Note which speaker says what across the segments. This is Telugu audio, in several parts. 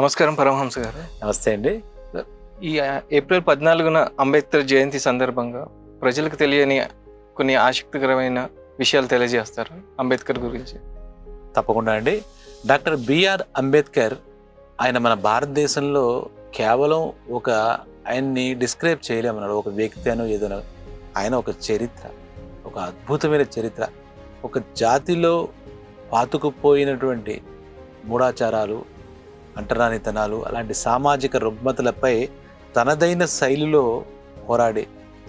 Speaker 1: నమస్కారం పరమహంస గారు.
Speaker 2: నమస్తే అండి.
Speaker 1: ఈ ఏప్రిల్ 14న అంబేద్కర్ జయంతి సందర్భంగా ప్రజలకు తెలియని కొన్ని ఆసక్తికరమైన విషయాలు తెలియజేస్తారు అంబేద్కర్ గురించి.
Speaker 2: తప్పకుండా అండి. డాక్టర్ బిఆర్ అంబేద్కర్ ఆయన మన భారతదేశంలో కేవలం ఆయన్ని డిస్క్రైబ్ చేయలేమన్నాడు, ఒక వ్యక్తి అనో ఏదోనో. ఆయన ఒక చరిత్ర, ఒక అద్భుతమైన చరిత్ర. ఒక జాతిలో పాతుకుపోయినటువంటి మూఢాచారాలు, అంటరానితనాలు, అలాంటి సామాజిక రుగ్మతలపై తనదైన శైలిలో పోరాడి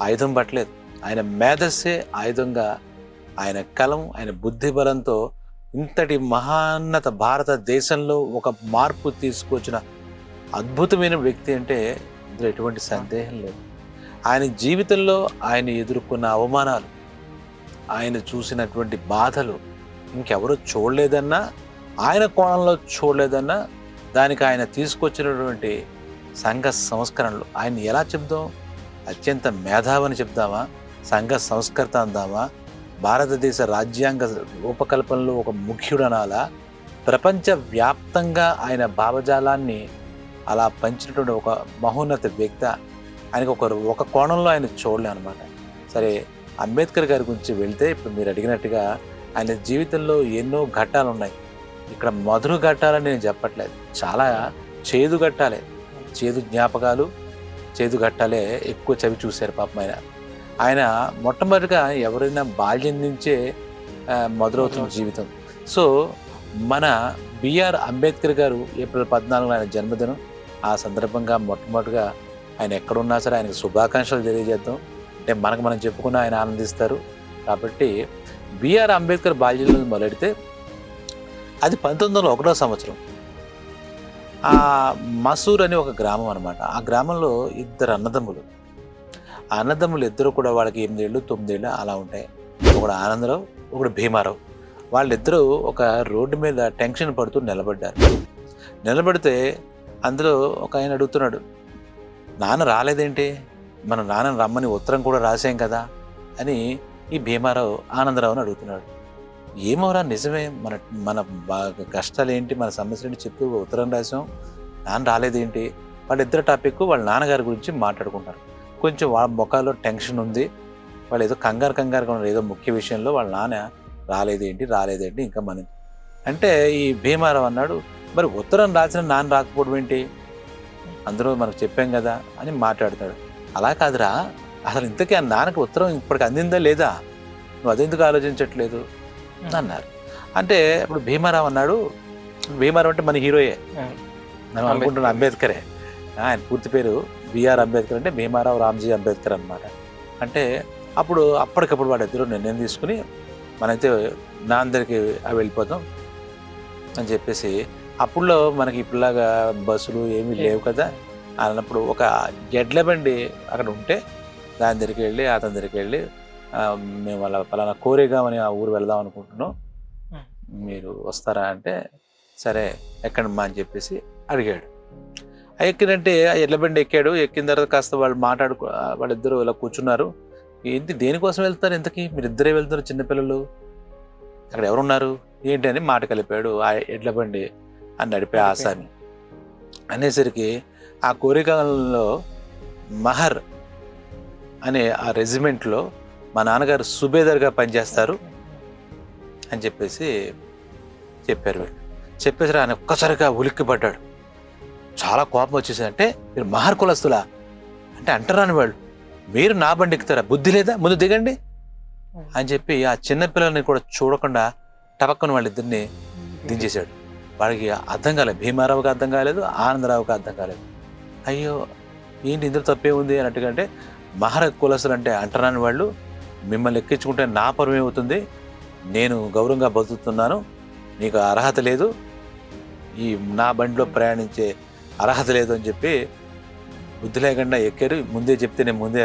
Speaker 2: ఆయుధం పట్టలేదు. ఆయన మేధస్సే ఆయుధంగా, ఆయన కలం, ఆయన బుద్ధి బలంతో ఇంతటి మహాన్నత భారతదేశంలో ఒక మార్పు తీసుకొచ్చిన అద్భుతమైన వ్యక్తి అంటే ఇందులో ఎటువంటి సందేహం లేదు. ఆయన జీవితంలో ఆయన ఎదుర్కొన్న అవమానాలు, ఆయన చూసినటువంటి బాధలు ఇంకెవరూ చూడలేదన్నా, ఆయన కోణంలో చూడలేదన్నా, దానికి ఆయన తీసుకొచ్చినటువంటి సంఘ సంస్కరణలు ఆయన ఎలా చెప్దాం? అత్యంత మేధావని చెప్దామా? సంఘ సంస్కర్త అందామా? భారతదేశ రాజ్యాంగ రూపకల్పనలో ఒక ముఖ్యుడు అనాలా? ప్రపంచ వ్యాప్తంగా ఆయన భావజాలాన్ని అలా పంచినటువంటి ఒక మహోన్నత వ్యక్తి. ఆయనకు ఒక కోణంలో ఆయన చూడలే అనమాట. సరే, అంబేద్కర్ గారి గురించి వెళ్తే ఇప్పుడు మీరు అడిగినట్టుగా ఆయన జీవితంలో ఎన్నో ఘట్టాలు ఉన్నాయి. ఇక్కడ మధుర ఘట్టాలని నేను చెప్పట్లేదు, చాలా చేదు ఘట్టాలే, చేదు జ్ఞాపకాలు, చేదు ఘట్టాలే ఎక్కువ చవి చూశారు పాపం ఆయన. ఆయన మొట్టమొదటిగా ఎవరైనా బాల్యం నుంచే మొదలవుతున్న జీవితం. సో మన బిఆర్ అంబేద్కర్ గారు ఏప్రిల్ 14 ఆయన జన్మదినం. ఆ సందర్భంగా మొట్టమొదటిగా ఆయన ఎక్కడున్నా సరే ఆయనకు శుభాకాంక్షలు తెలియజేద్దాం. అంటే మనకు మనం చెప్పుకున్న ఆయన ఆనందిస్తారు. కాబట్టి బిఆర్ అంబేద్కర్ బాల్యంలో మొదలెడితే అది 1901వ సంవత్సరం. ఆ మసూర్ అని ఒక గ్రామం అనమాట. ఆ గ్రామంలో ఇద్దరు అన్నదమ్ములు. ఆ అన్నదమ్ములు ఇద్దరు కూడా వాళ్ళకి 8 ఏళ్ళు 9 ఏళ్ళు అలా ఉంటాయి. ఒకడు ఆనందరావు, ఒకడు భీమారావు. వాళ్ళిద్దరూ ఒక రోడ్డు మీద టెన్షన్ పడుతూ నిలబడ్డారు. నిలబడితే అందులో ఒక ఆయన అడుగుతున్నాడు, నాన్న రాలేదేంటి? మన నాన్నని రమ్మని ఉత్తరం కూడా రాసాం కదా అని ఈ భీమారావు ఆనందరావుని అడుగుతున్నాడు. ఏమోరా, నిజమే, మన మన కష్టాలు ఏంటి, మన సమస్యలు ఏంటి చెప్పి ఉత్తరం రాసాం, నాన్న రాలేదేంటి? వాళ్ళిద్దరు టాపిక్ వాళ్ళ నాన్నగారి గురించి మాట్లాడుకుంటారు. కొంచెం వాళ్ళ ముఖాల్లో టెన్షన్ ఉంది, వాళ్ళు ఏదో కంగారుగా ఉన్నారు, ఏదో ముఖ్య విషయంలో వాళ్ళ నాన్న రాలేదేంటి ఇంకా మనం అంటే ఈ భీమారావు అన్నాడు, మరి ఉత్తరం రాసిన నాన్న రాకపోవడం ఏంటి, అందరూ మనకు చెప్పాం కదా అని మాట్లాడతాడు. అలా కాదురా, అసలు ఇంతకీ ఆ నాన్నకి ఉత్తరం ఇప్పటికి అందిందా లేదా, నువ్వు అదెందుకు ఆలోచించట్లేదు అన్నారు. అంటే ఇప్పుడు భీమారావు అన్నాడు, భీమారావు అంటే మన హీరోయే, మనం అనుకుంటున్న అంబేద్కరే. ఆయన పూర్తి పేరు బిఆర్ అంబేద్కర్, అంటే భీమారావు రామ్జీ అంబేద్కర్ అనమాట. అంటే అప్పటికప్పుడు వాళ్ళిద్దరూ నిర్ణయం తీసుకుని మనైతే నాందరికి వెళ్ళిపోతాం అని చెప్పేసి, అప్పుడులో మనకి ఇప్పుడులాగా బస్సులు ఏమీ లేవు కదా అన్నప్పుడు ఒక ఎడ్ల బండి అక్కడ ఉంటే దాని దగ్గరికి వెళ్ళి అతని దగ్గరికి వెళ్ళి, మేము అలా పలానా కోరేగాం అని ఆ ఊరు వెళ్దాం అనుకుంటున్నాం, మీరు వస్తారా అంటే, సరే ఎక్కడమ్మా అని చెప్పేసి అడిగాడు. ఎక్కినంటే ఆ ఎడ్ల బండి ఎక్కాడు. ఎక్కిన తర్వాత కాస్త వాళ్ళిద్దరూ ఇలా కూర్చున్నారు. ఏంటి, దేనికోసం వెళ్తారు ఇంతకీ, మీరు ఇద్దరే వెళ్తారు, చిన్నపిల్లలు, అక్కడ ఎవరున్నారు ఏంటి అని మాట కలిపాడు ఆ ఎడ్ల బండి అని నడిపే ఆసామి. అనేసరికి ఆ కోరికల్లో మహర్ అనే ఆ రెజిమెంట్లో మా నాన్నగారు సుబేదర్గా పనిచేస్తారు అని చెప్పేసి చెప్పారు వీళ్ళు. చెప్పేసి ఆయన ఒక్కసారిగా ఉలిక్కిపడ్డాడు, చాలా కోపం వచ్చేసి, అంటే మీరు మహర్ కులస్తులా, అంటే అంటరాని వాళ్ళు, మీరు నా బండి ఎక్కుతారా, బుద్ధి లేదా, ముందు దిగండి అని చెప్పి ఆ చిన్నపిల్లల్ని కూడా చూడకుండా టపక్కన వాళ్ళిద్దరిని దించేశాడు. వాడికి అర్థం కాలేదు, భీమారావుకి అర్థం కాలేదు, ఆనందరావుకి అర్థం కాలేదు. అయ్యో ఏంటి ఇందులో తప్పే ఉంది అన్నట్టుగా, అంటే మహర కులస్తులు అంటే అంటరాని వాళ్ళు, మిమ్మల్ని ఎక్కించుకుంటే నా పరువు ఏమవుతుంది, నేను గౌరవంగా బతుకుతున్నాను, నీకు అర్హత లేదు, ఈ నా బండిలో ప్రయాణించే అర్హత లేదు అని చెప్పి బుద్ధి లేకుండా ఎక్కారు. ముందే చెప్తే నేను ముందే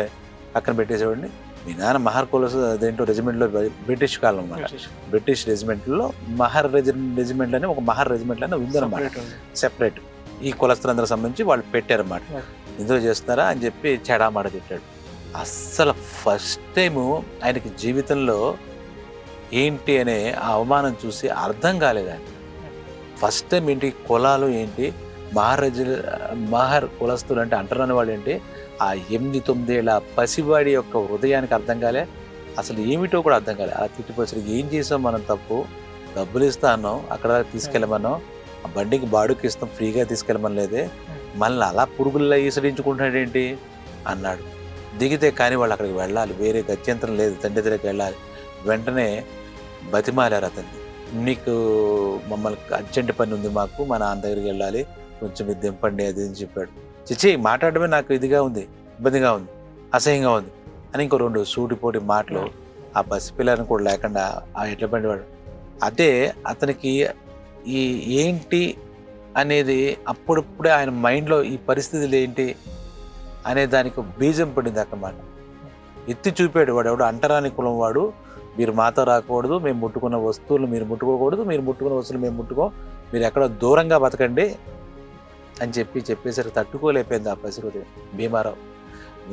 Speaker 2: పక్కన పెట్టేసేవాడిని. మీ నాన్న మహర్ కులస్తు అదేంటో రెజిమెంట్లో, బ్రిటిష్ కాలం అన్నమాట, బ్రిటిష్ రెజిమెంట్లో మహర్ రెజిమెంట్ అని ఒక మహర్ రెజిమెంట్ అని ఉందన్నమాట, సెపరేట్. ఈ కులస్తులందరికి సంబంధించి వాళ్ళు పెట్టారన్నమాట. ఇందులో చేస్తున్నారా అని చెప్పి చెడామాట తిట్టాడు. అస్సలు ఫస్ట్ టైము ఆయనకి జీవితంలో ఏంటి అనే ఆ అవమానం చూసి అర్థం కాలేదు ఆయన. ఫస్ట్ టైం ఏంటి కులాలు ఏంటి, మహర్ కులస్తులు అంటే అంటరాని వాళ్ళు ఏంటి, ఆ 8-9 ఏళ్ళ పసివాడి యొక్క హృదయానికి అర్థం కాలే, అసలు ఏమిటో కూడా అర్థం కాలే. ఆ తిట్టిపోసలు ఏం చేసాం మనం తప్పు, డబ్బులు ఇస్తా అన్నాం, అక్కడ తీసుకెళ్ళమన్నాం, ఆ బండికి బాడుకి ఇస్తాం, ఫ్రీగా తీసుకెళ్ళమనలేదే, మళ్ళీ అలా పురుగుల్లా ఈసడించుకుంటున్నాడేంటి అన్నాడు. దిగితే కానీ వాళ్ళు అక్కడికి వెళ్ళాలి, వేరే గత్యంతరం లేదు, తండ్రి దగ్గరికి వెళ్ళాలి. వెంటనే బతిమాలారు అతన్ని, నీకు మమ్మల్ని అర్జెంట్ పని ఉంది, మాకు మా నాన్న దగ్గరికి వెళ్ళాలి, కొంచెం ఇది దింపండి అది అని చెప్పాడు. చిచ్చి మాట్లాడమే నాకు ఇదిగా ఉంది, ఇబ్బందిగా ఉంది, అసహ్యంగా ఉంది అని ఇంకో 2 సూటిపోటి మాటలు ఆ పసిపిల్లని కూడా లేకుండా ఆ ఎడ్ల బండి వాడు. అదే అతనికి ఈ ఏంటి అనేది అప్పుడప్పుడే ఆయన మైండ్లో ఈ పరిస్థితులు ఏంటి అనే దానికి బీజం పడింది అన్నమాట. ఎత్తి చూపాడు, వాడు ఎవడు అంటరాని కులం వాడు, మీరు మాతో రాకూడదు, మేము ముట్టుకున్న వస్తువులు మీరు ముట్టుకోకూడదు, మీరు ముట్టుకున్న వస్తువులు మేము ముట్టుకో, మీరు ఎక్కడ దూరంగా బతకండి అని చెప్పేసరికి తట్టుకోలేకపోయింది ఆ పసిరుది భీమారావు.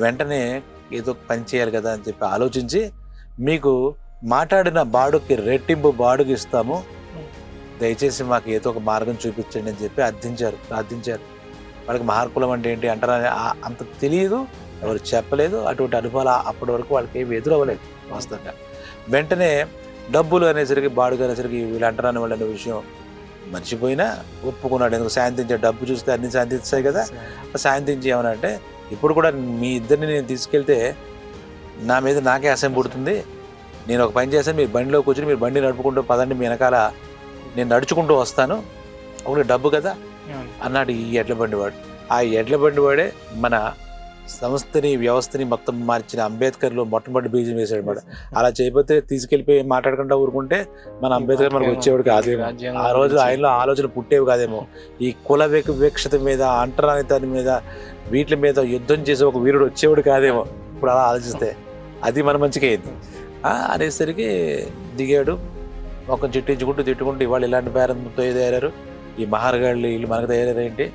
Speaker 2: వెంటనే ఏదో పని చేయాలి కదా అని చెప్పి ఆలోచించి, మీకు మాట్లాడిన బాడుకి రెట్టింపు బాడుగు ఇస్తాము, దయచేసి మాకు ఏదో ఒక మార్గం చూపించండి అని చెప్పి ప్రార్థించారు. వాళ్ళకి మహార్కులం అంటే ఏంటి అంటారా అంత తెలియదు, ఎవరు చెప్పలేదు, అటువంటి అనుభవాలు అప్పటి వరకు వాళ్ళకి ఏమి ఎదురవ్వలేదు వాస్తవంగా. వెంటనే డబ్బులు అనేసరికి బాడుగు అనేసరికి వీళ్ళు అంటరాని వాళ్ళు అనే విషయం మర్చిపోయినా ఒప్పుకున్నాడు. ఎందుకు శాంతించే, డబ్బు చూస్తే అన్ని శాంతిస్తాయి కదా, శాంతించి ఏమనంటే, ఇప్పుడు కూడా మీ ఇద్దరిని నేను తీసుకెళ్తే నా మీద నాకే అసహ్యం పుడుతుంది, నేను ఒక పని చేస్తాను, మీరు బండిలో కూర్చొని మీరు బండి నడుపుకుంటూ పదండి, మీ వెనకాల నేను నడుచుకుంటూ వస్తాను, ఒకటి డబ్బు కదా అన్నాడు ఈ ఎడ్ల బండి వాడు. ఆ ఎడ్ల బండి వాడే మన సంస్థని వ్యవస్థని మొత్తం మార్చిన అంబేద్కర్లో మొట్టమొదటి బీజం వేసాడు అన్నమాట. అలా చేయకపోతే తీసుకెళ్ళిపోయి మాట్లాడకుండా ఊరుకుంటే మన అంబేద్కర్ మనకు వచ్చేవాడు కాదేమో, ఆ రోజు ఆయనలో ఆలోచన పుట్టేవి కాదేమో. ఈ కుల వివక్షత మీద, అంటరానితనం మీద, వీటి మీద యుద్ధం చేసే ఒక వీరుడు వచ్చేవాడు కాదేమో ఇప్పుడు అలా ఆలోచిస్తే. అది మన మంచిగా అయింది అనేసరికి దిగాడు. ఒక తిట్టుకుంటూ ఇవాళ ఇలాంటి బేరంతో తయారయ్యారు, ఈ మహారగాళ్ళు వీళ్ళు మనకు తయారయ్యారు ఏంటి,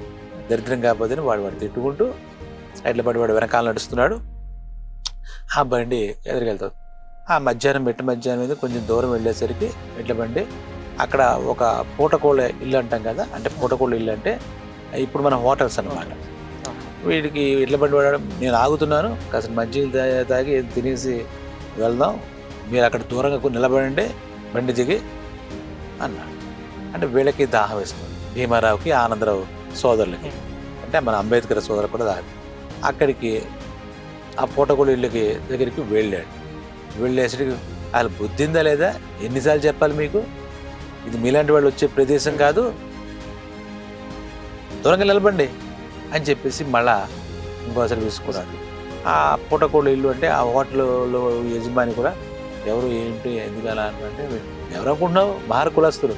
Speaker 2: దరిద్రం కాకపోతే వాడు తిట్టుకుంటూ ఎడ్ల బండి వాడు వెనకాల నడుస్తున్నాడు. ఆ బండి ఎదురుకెళ్తుంది. ఆ మధ్యాహ్నం మీద కొంచెం దూరం వెళ్ళేసరికి ఎడ్ల బండి అక్కడ ఒక పూటకోళ్ళ ఇల్లు అంటాం కదా, అంటే పూటకోళ్ళ ఇల్లు అంటే ఇప్పుడు మన హోటల్స్ అన్నమాట. వీడికి ఎడ్ల బండి వాడు, నేను ఆగుతున్నాను, కాస్త మజ్జిగ తాగి తినేసి వెళ్దాం, మీరు అక్కడ దూరంగా నిలబడండి, బండి దిగి అన్నాడు. అంటే వీళ్ళకి దాహం వేస్తుంది, భీమారావుకి ఆనందరావు సోదరులకి, అంటే మన అంబేద్కర్ సోదరు కూడా దాహం. అక్కడికి ఆ పూటకోళ్ళ ఇళ్ళకి దగ్గరికి వెళ్ళేసరికి వాళ్ళు బుద్ధిందా లేదా, ఎన్నిసార్లు చెప్పాలి మీకు, ఇది మీలాంటి వాళ్ళు వచ్చే ప్రదేశం కాదు, దూరంగా నిలబండి అని చెప్పేసి మళ్ళా ఇంకోసారి తీసుకున్నాడు. ఆ పూటకోళ్ళ ఇల్లు అంటే ఆ హోటల్లో యజమాని కూడా ఎవరు ఏంటి ఎందుకు అలా అంటే, ఎవరు అనుకుంటున్నావు, మహార్ కులస్తులు,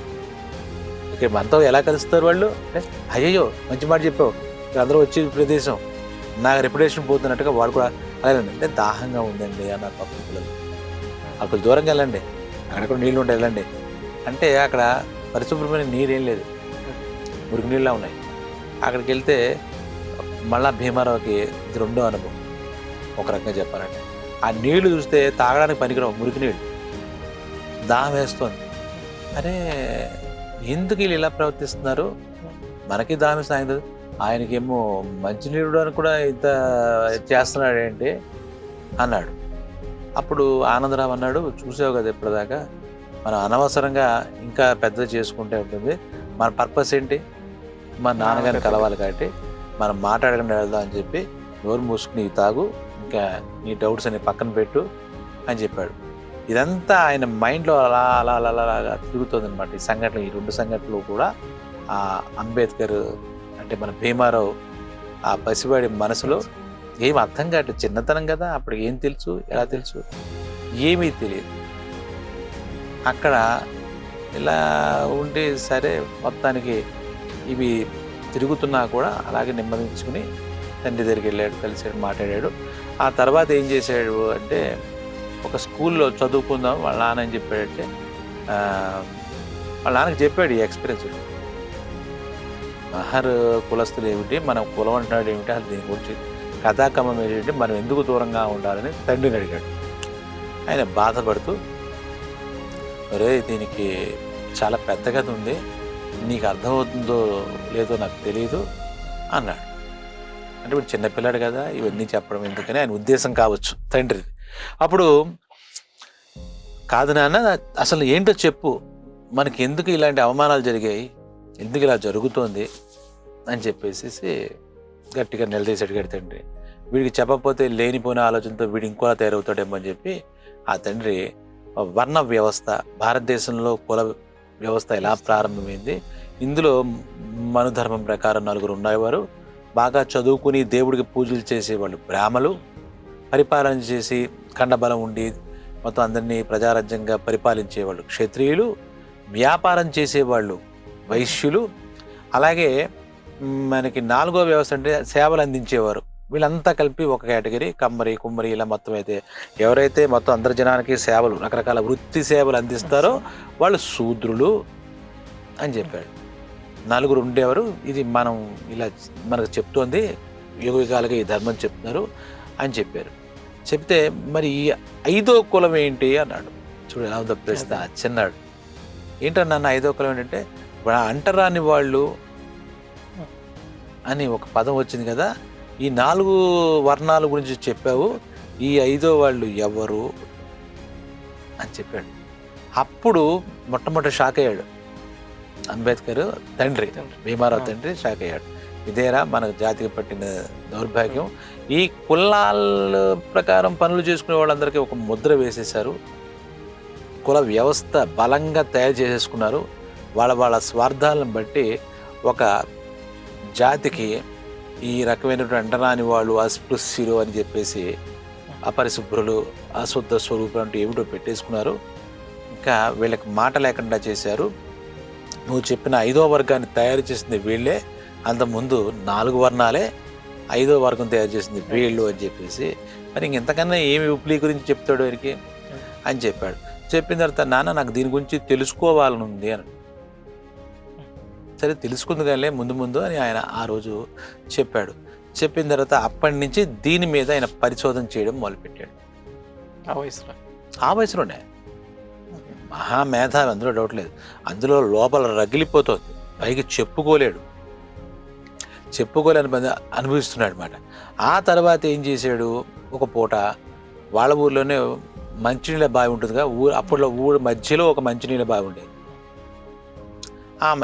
Speaker 2: ఇక్కడ మనతో ఎలా కలుస్తారు వాళ్ళు అంటే, అయ్యయ్యో మంచి మాట చెప్పావు, ఇక్కడ అందరూ వచ్చే ప్రదేశం, నాకు రెప్యుటేషన్ పోతున్నట్టుగా వాడు కూడా అలాగండి. అంటే దాహంగా ఉందండి అన్నారు పక్కన పిల్లలు, అక్కడ దూరంగా వెళ్ళండి, అక్కడ కూడా నీళ్ళు ఉంటాయి వెళ్ళండి అంటే, అక్కడ పరిశుభ్రమైన నీరేం లేదు, మురికి నీళ్ళ ఉన్నాయి. అక్కడికి వెళ్తే మళ్ళా భీమారావుకి ఇది రెండో అనుభవం ఒక రకంగా చెప్పాలంటే. ఆ నీళ్లు చూస్తే తాగడానికి పనికిరావు, మురికి నీళ్ళు, దాహం వేస్తుంది. అరే ఎందుకు వీళ్ళు ఇలా ప్రవర్తిస్తున్నారు, మనకి దాహం సాయంత్రం, ఆయనకేమో మంచినీళ్ళు అని కూడా ఇంత చేస్తున్నాడు ఏంటి అన్నాడు. అప్పుడు ఆనందరావు అన్నాడు, చూసావు కదా ఇప్పటిదాకా, మనం అనవసరంగా ఇంకా పెద్ద చేసుకుంటే ఉంటుంది, మన పర్పస్ ఏంటి, మన నాన్నగారిని కలవాలి కాబట్టి మనం మాట్లాడకుండా వెళ్దాం అని చెప్పి నోరు మూసుకుని తాగు, ఇంకా నీ డౌట్స్ అని పక్కన పెట్టు అని చెప్పాడు. ఇదంతా ఆయన మైండ్లో అలా అలా అలా అలాగా తిరుగుతుంది అనమాట. ఈ సంఘటనలు, ఈ 2 సంఘటనలు కూడా ఆ అంబేద్కర్ అంటే మన భీమారావు ఆ పసివాడి మనసులో ఏం అర్థం కావట్లేదు, చిన్నతనం కదా, అప్పుడు ఏం తెలుసు, ఎలా తెలుసు, ఏమీ తెలియదు. అక్కడ ఇలా ఉండి సరే మొత్తానికి ఇవి తిరుగుతున్నా కూడా అలాగే నెమ్మదించుకుని తండ్రి దగ్గరికి వెళ్ళాడు, కలిసాడు, మాట్లాడాడు. ఆ తర్వాత ఏం చేశాడు అంటే, ఒక స్కూల్లో చదువుకుందాం వాళ్ళ నాన్న అని చెప్పాడంటే, వాళ్ళ నాన్నకి చెప్పాడు ఈ ఎక్స్పీరియన్స్, మహర్ కులస్తులు ఏమిటి, మనం కులం అంటున్నాడు ఏమిటి, అసలు దీని గురించి కథాక్రమం ఏంటంటే, మనం ఎందుకు దూరంగా ఉండాలని తండ్రిని అడిగాడు. ఆయన బాధపడుతూ, ఒరే దీనికి చాలా పెద్ద కథ ఉంది, నీకు అర్థమవుతుందో లేదో నాకు తెలియదు అన్నాడు. అంటే ఇప్పుడు చిన్నపిల్లాడు కదా, ఇవన్నీ చెప్పడం ఎందుకని ఆయన ఉద్దేశం కావచ్చు తండ్రిది. అప్పుడు కాదు నాన్న, అసలు ఏంటో చెప్పు, మనకి ఎందుకు ఇలాంటి అవమానాలు జరిగాయి, ఎందుకు ఇలా జరుగుతోంది అని చెప్పేసి గట్టిగా నిలదీశాడు తండ్రి. వీడికి చెప్పకపోతే లేనిపోయిన ఆలోచనతో వీడు ఇంకోలా తయారవుతాడేమో అని చెప్పి ఆ తండ్రి వర్ణ వ్యవస్థ, భారతదేశంలో కుల వ్యవస్థ ఎలా ప్రారంభమైంది, ఇందులో మనుధర్మం ప్రకారం 4 ఉండేవారు, బాగా చదువుకుని దేవుడికి పూజలు చేసేవాళ్ళు బ్రాహ్మలు, పరిపాలన చేసి ఖండబలం ఉండి మొత్తం అందరినీ ప్రజారాజ్యంగా పరిపాలించేవాళ్ళు క్షత్రియులు, వ్యాపారం చేసేవాళ్ళు వైశ్యులు, అలాగే మనకి 4వ వ్యవస్థ అంటే సేవలు అందించేవారు. వీళ్ళంతా కలిపి ఒక కేటగిరీ కమ్మరి కుమ్మరి ఇలా మొత్తం. అయితే ఎవరైతే మొత్తం అందరి జనానికి సేవలు, రకరకాల వృత్తి సేవలు అందిస్తారో వాళ్ళు శూద్రులు అని చెప్పాడు. 4 ఉండేవారు. ఇది మనం ఇలా మనకు చెప్తోంది, యుగ యుగాలుగా ఈ ధర్మం చెప్తున్నారు అని చెప్పారు. చెప్తే మరి ఈ 5వ కులం ఏంటి అన్నాడు. చూడు ఎలా ఉందో ప్రశ్న. చిన్నాడు ఏంటన్నా 5వ కులం ఏంటంటే అంటరాని వాళ్ళు అని ఒక పదం వచ్చింది కదా, ఈ 4 వర్ణాల గురించి చెప్పావు, ఈ 5వ వాళ్ళు ఎవరు అని చెప్పాడు. అప్పుడు మొట్టమొదటి షాక్ అయ్యాడు అంబేద్కర్ తండ్రి, భీమారావు తండ్రి షాక్ అయ్యాడు. ఇదేరా మనకు జాతికి పట్టిన దౌర్భాగ్యం, ఈ కులాల ప్రకారం పనులు చేసుకునే వాళ్ళందరికీ ఒక ముద్ర వేసేశారు, కుల వ్యవస్థ బలంగా తయారు చేసేసుకున్నారు, వాళ్ళ స్వార్థాలను బట్టి ఒక జాతికి ఈ రకమైనటువంటి అంటరాని వాళ్ళు, అస్పృశ్యులు అని చెప్పేసి అపరిశుభ్రులు, అశుద్ధ స్వరూపులు అంటూ ఏమిటో పెట్టేసుకున్నారు. ఇంకా వీళ్ళకి మాట లేకుండా చేశారు. నువ్వు చెప్పిన 5వ వర్గాన్ని తయారు చేసింది వీళ్ళే, అంతకుముందు 4 వర్ణాలే, 5వ వర్గం తయారు చేసింది వీళ్ళు అని చెప్పేసి. మరి ఇంకెంతకన్నా ఏమి ఉప్లీ గురించి చెప్తాడు వీరికి అని చెప్పాడు. చెప్పిన తర్వాత నాన్న నాకు దీని గురించి తెలుసుకోవాలని ఉంది అని. సరే తెలుసుకుంది కానీ ముందు ముందు అని ఆయన ఆ రోజు చెప్పాడు. చెప్పిన తర్వాత అప్పటి నుంచి దీని మీద ఆయన పరిశోధన చేయడం మొదలుపెట్టాడు. ఆ వయసులోనే మహామేధావి, అందులో డౌట్ లేదు. అందులో లోపల రగిలిపోతుంది, పైకి చెప్పుకోలేని అనుభవిస్తున్నాడు అనమాట. ఆ తర్వాత ఏం చేశాడు, ఒక పూట వాళ్ళ ఊర్లోనే మంచినీళ్ళ బావి ఉంటుందిగా, అప్పట్లో ఊరు మధ్యలో ఒక మంచినీళ్ళ బావి ఉండేది.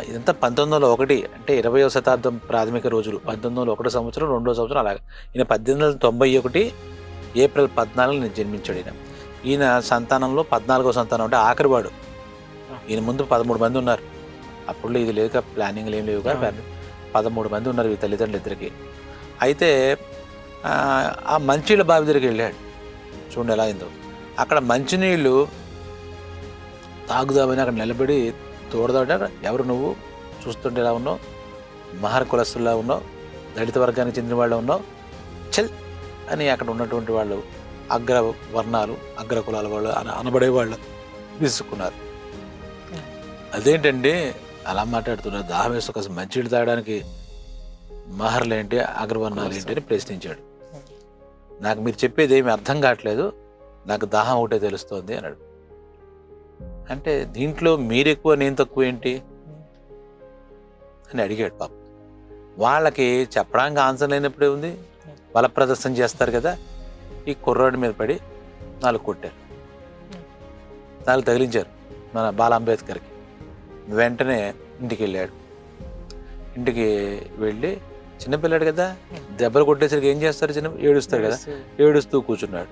Speaker 2: ఇదంతా 1901 అంటే 20వ శతాబ్దం ప్రాథమిక రోజులు. 1901 సంవత్సరం, 2వ సంవత్సరం అలాగే. ఈయన 1891 ఏప్రిల్ 14 జన్మించాడు. ఈయన సంతానంలో 14వ సంతానం అంటే ఆఖరివాడు. ఈయన ముందు 13 మంది ఉన్నారు. అప్పుడు ఇది లేక ప్లానింగ్లు ఏం లేవు కదా, 13 మంది ఉన్నారు ఈ తల్లిదండ్రులు ఇద్దరికి. అయితే ఆ మంచినీళ్ళ బావి దగ్గరికి వెళ్ళాడు. చూడండి ఎలా అయిందో. అక్కడ మంచినీళ్ళు తాగుదామని అక్కడ నిలబడి తోడదాట, ఎవరు నువ్వు, చూస్తుంటే ఎలా ఉన్నావు, మహర్ కులస్తుల్లా ఉన్నావు, దళిత వర్గానికి చెందిన వాళ్ళు ఉన్నావు, చల్ అని అక్కడ ఉన్నటువంటి వాళ్ళు అగ్ర వర్ణాలు, అగ్ర కులాల వాళ్ళు అనబడే వాళ్ళు తీసుకున్నారు. అదేంటండి అలా మాట్లాడుతున్నారు, దాహం వేస్తూ కాస్త మంచినీళ్ళు తాగడానికి మహర్లు ఏంటి, అగ్రవర్ణాలు ఏంటి అని ప్రశ్నించాడు. నాకు మీరు చెప్పేది ఏమి అర్థం కావట్లేదు, నాకు దాహం ఒకటే తెలుస్తోంది అన్నాడు. అంటే దీంట్లో మీరెక్కువ నేను తక్కువ ఏంటి అని అడిగాడు. పాపం వాళ్ళకి చెప్పడానికి ఆన్సర్ లేనప్పుడే ఉంది, బల ప్రదర్శన చేస్తారు కదా. ఈ కుర్రాడి మీద పడి 4 కొట్టారు, 4 తగిలించారు మన బాల అంబేద్కర్కి. వెంటనే ఇంటికి వెళ్ళాడు. ఇంటికి వెళ్ళి చిన్నపిల్లాడు కదా, దెబ్బలు కొట్టేసరికి ఏం చేస్తారు, ఏడుస్తారు కదా, ఏడుస్తూ కూర్చున్నాడు.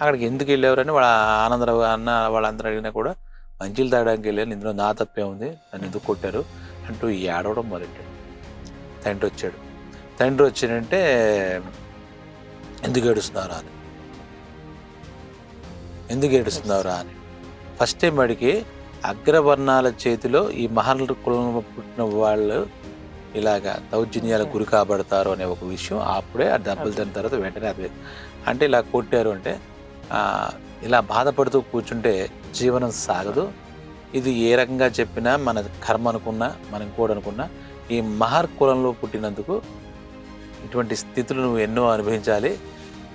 Speaker 2: అక్కడికి ఎందుకు వెళ్ళేవారని వాళ్ళ ఆనందరావు అన్న వాళ్ళందరూ అడిగినా కూడా మంచిలు తాగడానికి వెళ్ళాను, ఇందులో నా తప్పే ఉంది, నన్ను ఎందుకు కొట్టారు అంటూ ఏడవడం మొదలెట్టాడు. తండ్రి వచ్చాడు. తండ్రి వచ్చినంటే ఎందుకు ఏడుస్తున్నారా అని ఫస్ట్ టైం వాడికి అగ్రవర్ణాల చేతిలో ఈ మహర్ల కులంలో పుట్టిన వాళ్ళు ఇలాగా దౌర్జన్యాలకు గురి కాబడతారు అనే ఒక విషయం అప్పుడే ఆ దెబ్బలు తిన్న తర్వాత వెంటనే అది అంటే ఇలా కొట్టారు అంటే ఇలా బాధపడుతూ కూర్చుంటే జీవనం సాగదు. ఇది ఏ రకంగా చెప్పినా మన కర్మ అనుకున్నా మనం కూడా అనుకున్నా ఈ మహర్ కులంలో పుట్టినందుకు ఇటువంటి స్థితులు నువ్వు ఎన్నో అనుభవించాలి,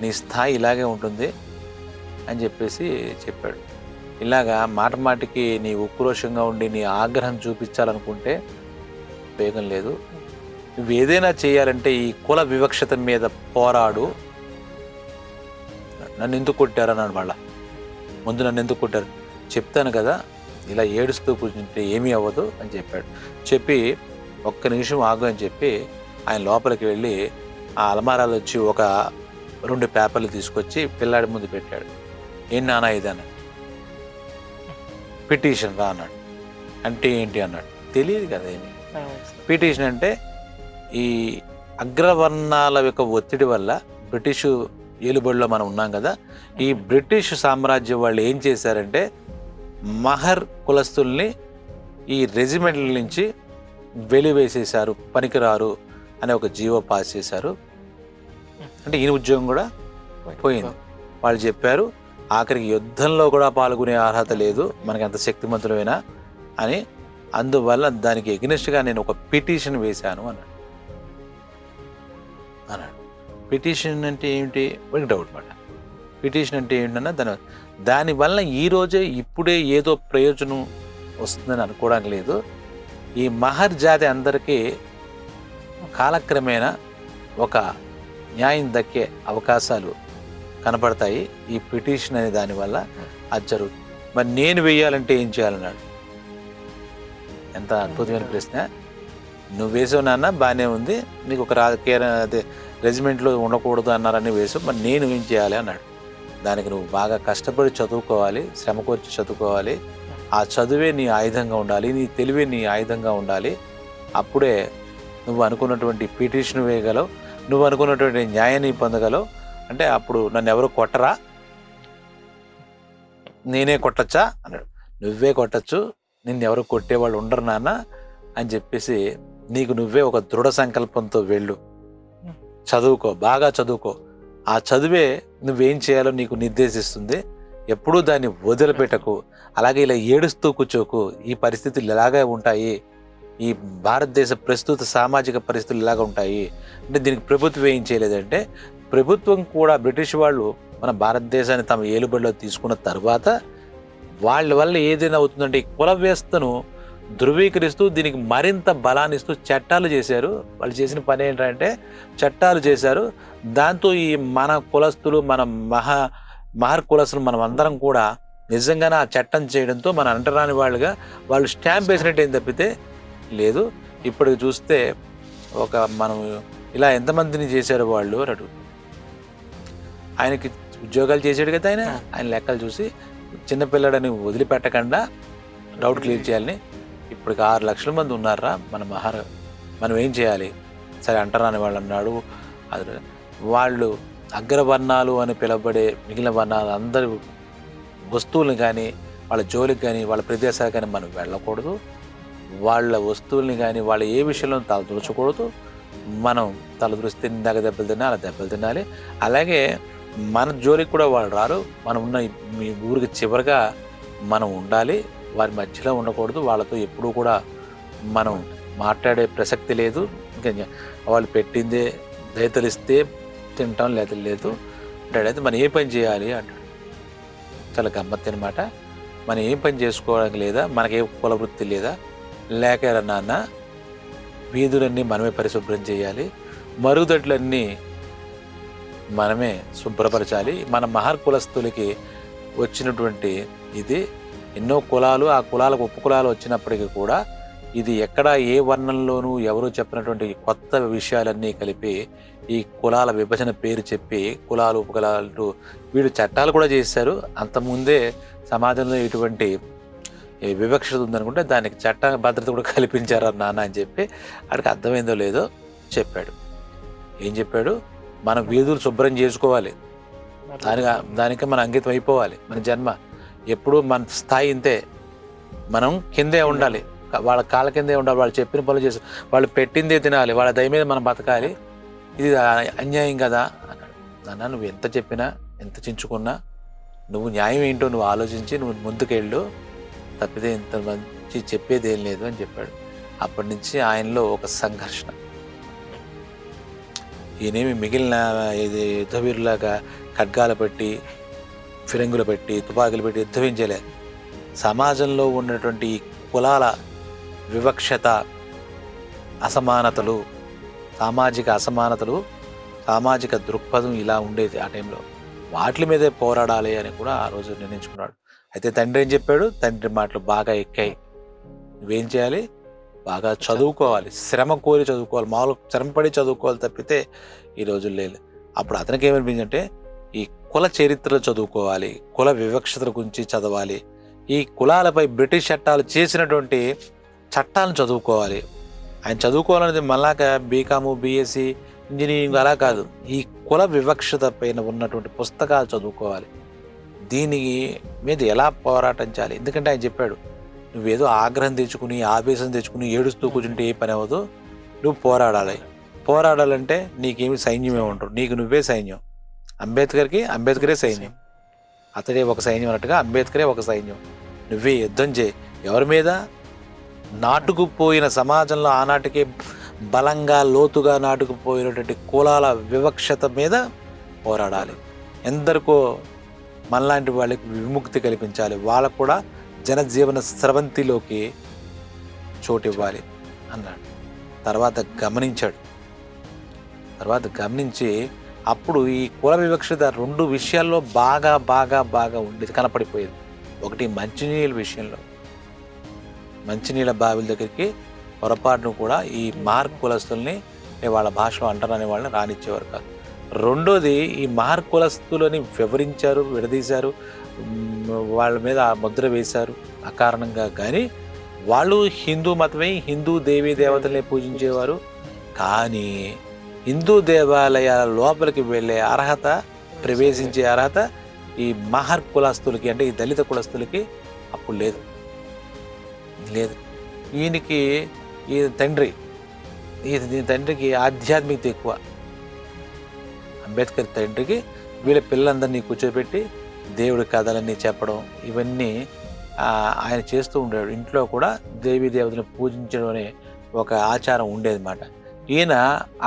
Speaker 2: నీ స్థాయి ఇలాగే ఉంటుంది అని చెప్పేసి చెప్పాడు. ఇలాగా మాట మాటికి నీ ఉక్రోషంగా ఉండి నీ ఆగ్రహం చూపించాలనుకుంటే ఉపయోగం లేదు. నువ్వు ఏదైనా చేయాలంటే ఈ కుల వివక్షత మీద పోరాడు. నన్ను ఎందుకు కొట్టారన్నాడు. వాళ్ళ ముందు నన్ను ఎందుకు కొట్టారు చెప్తాను కదా, ఇలా ఏడుస్తూ కూర్చుంటే ఏమీ అవ్వదు అని చెప్పాడు. చెప్పి ఒక్క నిమిషం ఆగు అని చెప్పి ఆయన లోపలికి వెళ్ళి ఆ అలమారాలు వచ్చి ఒక 2 పేపర్లు తీసుకొచ్చి పిల్లాడి ముందు పెట్టాడు. ఏం నాన్న ఇదన్నాడు. పిటిషన్ రా అన్నాడు. అంటే ఏంటి అన్నాడు. తెలియదు కదా ఏమి. పిటిషన్ అంటే ఈ అగ్రవర్ణాల యొక్క ఒత్తిడి వల్ల బ్రిటిషు ఏలుబడిలో మనం ఉన్నాం కదా, ఈ బ్రిటిష్ సామ్రాజ్యం వాళ్ళు ఏం చేశారంటే మహర్ కులస్తుల్ని ఈ రెజిమెంట్ల నుంచి వెలివేసేశారు, పనికిరారు అనే ఒక జీవో పాస్ చేశారు. అంటే ఈయన ఉద్యోగం కూడా పోయింది. వాళ్ళు చెప్పారు ఆఖరికి యుద్ధంలో కూడా పాల్గొనే అర్హత లేదు, మనకి ఎంత శక్తిమంతులైనా అని. అందువల్ల దానికి ఎగ్నెస్ట్గా నేను ఒక పిటిషన్ వేశాను అన్నాడు. పిటిషన్ అంటే ఏమిటి ఒక డౌట్ మాట. పిటిషన్ అంటే ఏంటన్నా దానివల్ల ఈరోజే ఇప్పుడే ఏదో ప్రయోజనం వస్తుందని అనుకోవడానికి లేదు. ఈ మహర్ జాతి అందరికీ కాలక్రమేణా ఒక న్యాయం దక్కే అవకాశాలు కనపడతాయి ఈ పిటిషన్ అనే దానివల్ల. అది జరుగుతుంది. మరి నేను వేయాలంటే ఏం చేయాలన్నాడు. ఎంత అద్భుతమైన ప్రశ్న. నువ్వు వేసావు నాన్న, బాగానే ఉంది, నీకు ఒక అదే రెజిమెంట్లో ఉండకూడదు అన్నారని వేసావు, మరి నేను ఏం చేయాలి అన్నాడు. దానికి నువ్వు బాగా కష్టపడి చదువుకోవాలి, శ్రమకొచ్చి చదువుకోవాలి. ఆ చదువే నీ ఆయుధంగా ఉండాలి, నీ తెలివే నీ ఆయుధంగా ఉండాలి. అప్పుడే నువ్వు అనుకున్నటువంటి పిటిషన్ వేయగలవు, నువ్వు అనుకున్నటువంటి న్యాయాన్ని పొందగలవు. అంటే అప్పుడు నన్ను ఎవరు కొట్టరా, నేనే కొట్టచ్చా అన్నాడు. నువ్వే కొట్టచ్చు, నిన్ను ఎవరు కొట్టేవాళ్ళు ఉండరు నాన్న అని చెప్పేసి నీకు నువ్వే ఒక దృఢ సంకల్పంతో వెళ్ళు, చదువుకో, బాగా చదువుకో. ఆ చదువే నువ్వేం చేయాలో నీకు నిర్దేశిస్తుంది. ఎప్పుడూ దాన్ని వదిలిపెట్టకు. అలాగే ఇలా ఏడుస్తూ కూర్చోకు. ఈ పరిస్థితులు ఇలాగే ఉంటాయి, ఈ భారతదేశ ప్రస్తుత సామాజిక పరిస్థితులు ఇలాగ ఉంటాయి. అంటే దీనికి ప్రభుత్వం ఏం చేయలేదంటే, ప్రభుత్వం కూడా బ్రిటిష్ వాళ్ళు మన భారతదేశాన్ని తమ ఏలుబడిలో తీసుకున్న తర్వాత వాళ్ళ వల్ల ఏదైనా అవుతుందంటే ఈ కుల వ్యవస్థను ధృవీకరిస్తూ దీనికి మరింత బలాన్ని ఇస్తూ చట్టాలు చేశారు. వాళ్ళు చేసిన పని ఏంటంటే చట్టాలు చేశారు. దాంతో ఈ మన కులస్తులు, మన మహర్ కులస్తులు మనం అందరం కూడా నిజంగానే ఆ చట్టం చేయడంతో మన అంటరాని వాళ్ళుగా వాళ్ళు స్టాంప్ వేసినట్టు ఏం తప్పితే లేదు. ఇప్పుడు చూస్తే ఒక మనం ఇలా ఎంతమందిని చేశారు వాళ్ళు అటు. ఆయనకి ఉద్యోగాలు చేసాడు కదా ఆయన లెక్కలు చూసి చిన్నపిల్లడని వదిలిపెట్టకుండా డౌట్ క్లియర్ చేయాలని. ఇప్పటికి 6 లక్షల మంది ఉన్నారా మన మనం ఏం చేయాలి. సరే అంటరాని వాళ్ళు అన్నాడు. అది వాళ్ళు అగ్రవర్ణాలు అని పిలువబడే మిగిలిన వర్ణాలు అందరి వస్తువుల్ని కానీ వాళ్ళ జోలికి కానీ వాళ్ళ ప్రదేశాలు కానీ మనం వెళ్ళకూడదు. వాళ్ళ వస్తువుల్ని కానీ వాళ్ళ ఏ విషయంలో తలదూర్చకూడదు. మనం తలదూరిస్తే ఇందాక దెబ్బలు తిన్నా అలా దెబ్బలు తినాలి. అలాగే మన జోలికి కూడా వాళ్ళు రారు. మనం ఉన్న మీ ఊరికి చివరిగా మనం ఉండాలి, వారి మధ్యలో ఉండకూడదు. వాళ్ళతో ఎప్పుడూ కూడా మనం మాట్లాడే ప్రసక్తి లేదు. ఇంకా వాళ్ళు పెట్టిందే దయతలిస్తే తింటాం, లేదా లేదు అంటాడైతే మనం ఏ పని చేయాలి అంటాడు. చాలా గమ్మత్తు అనమాట. మనం ఏం పని చేసుకోవడానికి లేదా, మనకే కుల వృత్తి లేదా, లేక నాన్న వీధులన్నీ మనమే పరిశుభ్రం చేయాలి, మరుగుదొడ్లన్నీ మనమే శుభ్రపరచాలి. మన మహర్ కులస్తులకి వచ్చినటువంటి ఇది ఎన్నో కులాలు, ఆ కులాలకు ఉపకులాలు వచ్చినప్పటికీ కూడా ఇది ఎక్కడ ఏ వర్ణంలోనూ ఎవరూ చెప్పినటువంటి కొత్త విషయాలన్నీ కలిపి ఈ కులాల విభజన పేరు చెప్పి కులాలు ఉపకులాలు వీళ్ళు చట్టాలు కూడా చేశారు. అంతకుముందే సమాజంలో ఇటువంటి వివక్షత ఉందనుకుంటే దానికి చట్ట భద్రత కూడా కల్పించారు నాన్న అని చెప్పి అక్కడికి అర్థమైందో లేదో చెప్పాడు. ఏం చెప్పాడు? మన వీధులు శుభ్రం చేసుకోవాలి, దానికి మనం అంకితం అయిపోవాలి. మన జన్మ ఎప్పుడు మన స్థాయి ఇంతే, మనం కిందే ఉండాలి, వాళ్ళ కాళ్ళ కిందే ఉండాలి. వాళ్ళు చెప్పిన పనులు చేసి వాళ్ళు పెట్టిందే తినాలి, వాళ్ళ దయ మీద మనం బతకాలి. ఇది అన్యాయం కదా అన్నాడు. నాన్న నువ్వు ఎంత చెప్పినా ఎంత చించుకున్నా నువ్వు న్యాయం ఏంటో నువ్వు ఆలోచించి నువ్వు ముందుకెళ్ళు, తప్పితే ఇంత మంచి చెప్పేది ఏం లేదు అని చెప్పాడు. అప్పటి నుంచి ఆయనలో ఒక సంఘర్షణ. ఈయనేమి మిగిలిన ఇది యుద్ధవీరులాగా ఖడ్గాలు పెట్టి, ఫిరంగులు పెట్టి, తుపాకులు పెట్టి యుద్ధం చేయలే. సమాజంలో ఉన్నటువంటి ఈ కులాల వివక్షత, అసమానతలు, సామాజిక అసమానతలు, సామాజిక దృక్పథం ఇలా ఉండేది ఆ టైంలో. వాటి మీదే పోరాడాలి అని కూడా ఆ రోజు నిర్ణయించుకున్నాడు. అయితే తండ్రి ఏం చెప్పాడు? తండ్రి మాటలు బాగా ఎక్కాయి. నువ్వేం చేయాలి? బాగా చదువుకోవాలి, శ్రమ కోరి చదువుకోవాలి, మామూలు శ్రమపడి చదువుకోవాలి తప్పితే ఈ రోజుల్లో లేదు. అప్పుడు అతనికి ఏమనిపించిందంటే ఈ కుల చరిత్రలు చదువుకోవాలి, కుల వివక్షతల గురించి చదవాలి, ఈ కులాలపై బ్రిటిష్ చట్టాలు చేసినటువంటి చట్టాలను చదువుకోవాలి. ఆయన చదువుకోవాలనేది మళ్ళాక బీకాము, బీఎస్సీ, ఇంజనీరింగ్ అలా కాదు, ఈ కుల వివక్షత పైన ఉన్నటువంటి పుస్తకాలు చదువుకోవాలి, దీని మీద ఎలా పోరాటం చేయాలి. ఎందుకంటే ఆయన చెప్పాడు, నువ్వేదో ఆగ్రహం తెచ్చుకుని, ఆవేశం తెచ్చుకుని ఏడుస్తూ కూర్చుంటే ఏ పని అవ్వదు, నువ్వు పోరాడాలి. పోరాడాలంటే నీకేమి సైన్యమే ఉండరు, నీకు నువ్వే సైన్యం. అంబేద్కరే సైన్యం, అతడే ఒక సైన్యం అన్నట్టుగా అంబేద్కరే ఒక సైన్యం. నువ్వే యుద్ధం చేయి. ఎవరి మీద? నాటుకుపోయిన సమాజంలో ఆనాటికే బలంగా లోతుగా నాటుకుపోయినటువంటి కులాల వివక్షత మీద పోరాడాలి. ఎందరికో మనలాంటి వాళ్ళకి విముక్తి కల్పించాలి, వాళ్ళకు కూడా జనజీవన స్రవంతిలోకి చోటు ఇవ్వాలి అన్నాడు. తర్వాత గమనించి అప్పుడు ఈ కుల వివక్షత 2 విషయాల్లో బాగా ఉండేది, కనపడిపోయేది. ఒకటి మంచినీళ్ళ విషయంలో, మంచినీళ్ళ బావిల దగ్గరికి పొరపాటును కూడా ఈ మార్క్ కులస్తుల్ని వాళ్ళ భాషలో అంటారనే వాళ్ళని రానిచ్చేవారు కాదు. రెండోది, ఈ మార్క్ కులస్తులని వివరించారు, విడదీశారు, వాళ్ళ మీద ముద్ర వేశారు అకారణంగా. కానీ వాళ్ళు హిందూ మతమే, హిందూ దేవీ దేవతల్ని పూజించేవారు. కానీ హిందూ దేవాలయాల లోపలికి వెళ్ళే అర్హత, ప్రవేశించే అర్హత ఈ మహర్ కులస్తులకి, అంటే ఈ దళిత కులస్తులకి అప్పుడు లేదు. ఈయనకి ఈ తండ్రికి ఆధ్యాత్మికత ఎక్కువ. అంబేద్కర్ తండ్రికి వీళ్ళ పిల్లలందరినీ కూర్చోబెట్టి దేవుడి కథలన్నీ చెప్పడం, ఇవన్నీ ఆయన చేస్తూ ఉండేవాడు. ఇంట్లో కూడా దేవీ దేవతలను పూజించడం అనే ఒక ఆచారం ఉండేది అన్నమాట. ఈయన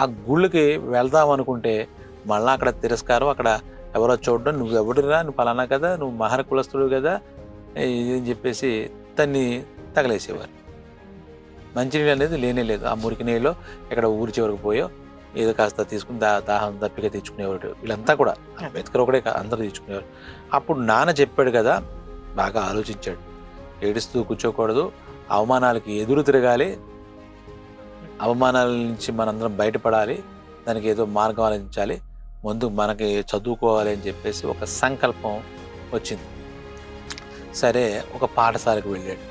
Speaker 2: ఆ గుళ్ళకి వెళ్దాం అనుకుంటే మళ్ళీ అక్కడ తిరస్కారం, అక్కడ ఎవరో చూడడం, నువ్వు ఎవడురా, నువ్వు పలానా కదా, నువ్వు మహర కులస్తుడు కదా అని చెప్పేసి దాన్ని తగలేసేవారు. మంచినీళ్ళు అనేది లేనే లేదు. ఆ మురికి నీళ్ళు ఎక్కడ ఊరి చివరికి పోయో ఏదో కాస్త తీసుకుని దాహం దప్పిక తెచ్చుకునేవాడు. వీళ్ళంతా కూడా అంబేద్కర్ ఒకడే అందరూ తెచ్చుకునేవారు. అప్పుడు నాన్న చెప్పాడు కదా, బాగా ఆలోచించాడు. ఏడుస్తూ కూర్చోకూడదు, అవమానాలకి ఎదురు తిరగాలి, అవమానాల నుంచి మనందరం బయటపడాలి, దానికి ఏదో మార్గం ఆలోచించాలి, ముందు మనకి చదువుకోవాలి అని చెప్పేసి ఒక సంకల్పం వచ్చింది. సరే, ఒక పాఠశాలకు వెళ్ళాడు.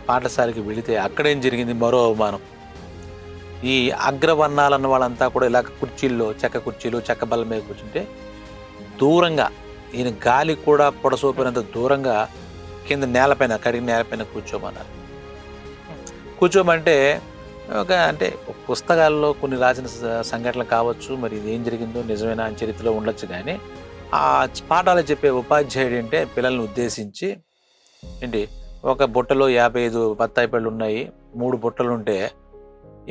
Speaker 2: పాఠశాలకి వెళితే అక్కడేం జరిగింది? మరో అవమానం. ఈ అగ్రవర్ణాలన్న వాళ్ళంతా కూడా ఇలా కుర్చీల్లో, చెక్క కుర్చీలు, చెక్క బల్ల మీద కూర్చుంటే దూరంగా, ఈయన గాలి కూడా పొడసోపినంత దూరంగా కింద నేలపైన, కడిగిన నేలపైన కూర్చోమన్నారు. కూర్చోమంటే అంటే పుస్తకాల్లో కొన్ని రాసిన సంఘటనలు కావచ్చు, మరి ఇది ఏం జరిగిందో నిజమైన చరిత్రలో ఉండొచ్చు. కానీ ఆ పాఠాలు చెప్పే ఉపాధ్యాయుడు అంటే పిల్లల్ని ఉద్దేశించి, ఏంటి, ఒక బుట్టలో 55 బత్తాయి పళ్ళు ఉన్నాయి, 3 బుట్టలు ఉంటే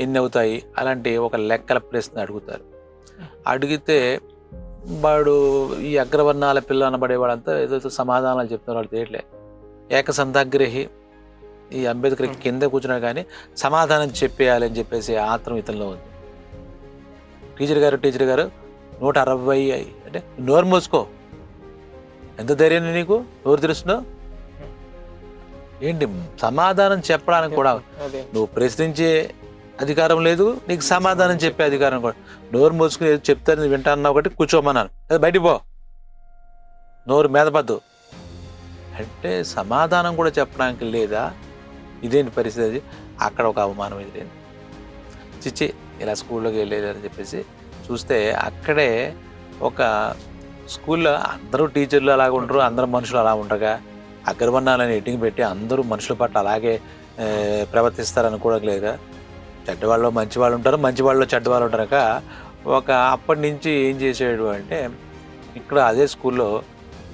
Speaker 2: ఎన్ని అవుతాయి, అలాంటి ఒక లెక్కల ప్రశ్న అడుగుతారు. అడిగితే వాడు ఈ అగ్రవర్ణాల పిల్లలు అనబడే వాళ్ళంతా ఏదో సమాధానాలు చెప్తున్నారు. వాళ్ళు తేయట్లే. ఏకసంధాగ్రహి ఈ అంబేద్కర్ కింద కూర్చున్నాడు, కానీ సమాధానం చెప్పేయాలని చెప్పేసి ఆత్రం ఇతనిలో ఉంది. టీచర్ గారు 160 అంటే నోరు మూసుకో, ఎంత ధైర్యం నీకు, నోరు తెరుస్తున్నావు ఏంటి? సమాధానం చెప్పడానికి కూడా నువ్వు ప్రశ్నించే అధికారం లేదు, నీకు సమాధానం చెప్పే అధికారం కూడా. నోరు మూసుకుని ఏదో చెప్తాను వింటాను ఒకటి, కూర్చోమన్నాను, అది బయటికి పో, నోరు మీదపద్దు అంటే సమాధానం కూడా చెప్పడానికి లేదా? ఇదేంటి పరిస్థితి? అక్కడ ఒక అవమానం ఎదురైంది. చిచ్చి, ఇలా స్కూల్లోకి వెళ్ళలేదని చెప్పేసి చూస్తే అక్కడే ఒక స్కూల్లో అందరూ టీచర్లు అలాగ ఉంటారు, అందరూ మనుషులు అలా ఉండగా అగ్రవర్ణాలని ఎట్టింగ్ పెట్టి అందరూ మనుషుల పట్ల అలాగే ప్రవర్తిస్తారనుకోవడం లేదా? చెడ్డవాళ్ళు మంచి వాళ్ళు ఉంటారు, మంచి వాళ్ళు చెడ్డవాళ్ళు ఉంటారక అప్పటి నుంచి ఏం చేసాడు అంటే, ఇక్కడ అదే స్కూల్లో